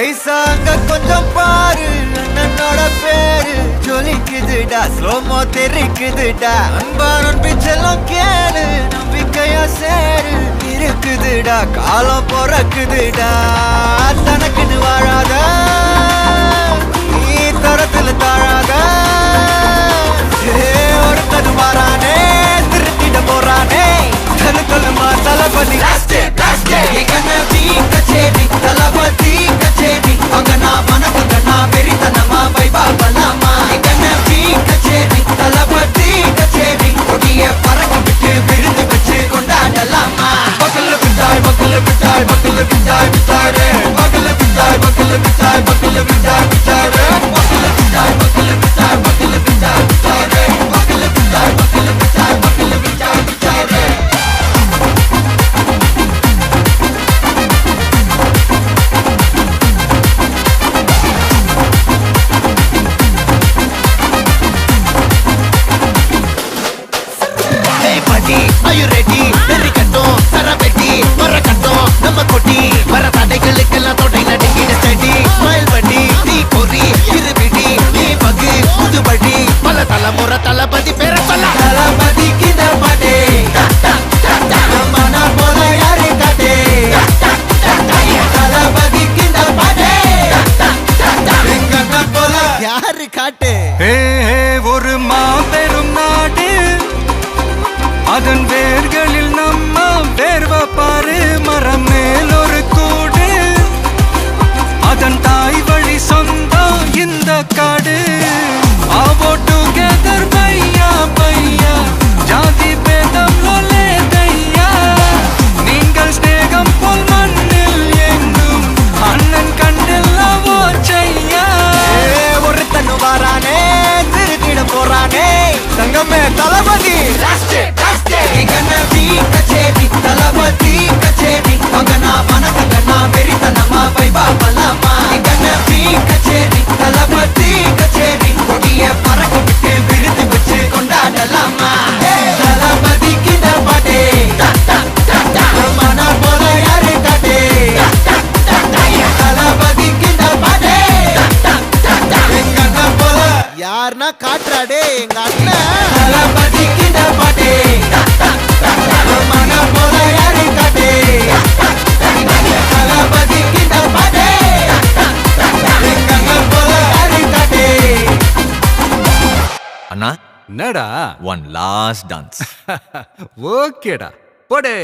ஐசாங்க கொஞ்சம் பாரு அண்ணனோட பேரு ஜொலிக்குதுடா ஸ்லோமோ தெரிக்குதுடா அன்பான பிச்செல்லாம் கேளு நம்பிக்கையா சேரு இருக்குதுடா காலம் பிறக்குதுடா தனக்குன்னு வாழாத நீ தரத்துல தாழாத ஒரு கது மாறானே திருத்திட போறானே தனு சொல்லுமா தளபதி தளபதி கச்சேரி அங்கனா மனசங்கனா வெறித்தனமா வைபா பலாமா கச்சேரி தளபதி கச்சேரி கொடிய பறக்க விட்டு விருந்து வச்சு கொண்டாடலாமா பக்கல்ல விட்டாய் பக்கல்ல விட்டாய் பக்கல்ல விட்டாய் விட்டாரே பக்கல்ல விட்டாய் பக்கல்ல விட்டாய் பக்கல்ல விட்டாய் விட்டாரே பக்கல்ல விட்டாய் பக்கல்ல விட்டாய் பக்கல்ல விட்டாய் விட்டாரே பக்கல்ல விட்டாய் பக்கல்ல விட்டாய் பக்கல்ல விட்டாய் விட்டாரே Are you ready? Derikattom, Sarabeti, Marakattom, Namakoti, Maratadaigalukella thodai nadingida steady, smile buddy, nee kori, irubidi, nee bagi, pudubadi, pala talamura talapati pera solla, talapati kinda pade, namana pola yare kade, talapati kinda pade, engana pola yaru kaate. Hey, oru maaperum naadu அதன் வேர்களில் நம்ம வேர்வ பாரு மரம் மேல் ஒரு கூடு அதன் தாய் வழி சொந்தம் இந்த காடு ஆவோ டுகெதர் பையா பையா ஜாதி பேதம் லோலே தையா நீங்கள் ஸ்நேகம் போல் மண்ணில் எங்கும் அண்ணன் கண்டெல்லாவோ செய்யா ஒருத்தனு வாரானே திருத்திட போறானே தங்கமே தளபதி கச்சேரி தளபதி கச்சேரி அங்கனா மனசங்கனா வெறித்தனமா வைபா பலாமா கச்சேரி தளபதி கச்சேரி கொடிய பறக்க விட்டு விருந்து வச்சு கொண்டாடலாமா தளபதி கிட்ட பாட்டே மன போல யாரு காட்டே தளபதி கிட்ட பாட்டே எங்க அண்ணன் போல யாருன்னா காட்டுறாடே எங்க அண்ணன் தளபதி கிட்ட பாட்டே அண்ணா என்னடா one last dance. ஓகேடா போடே.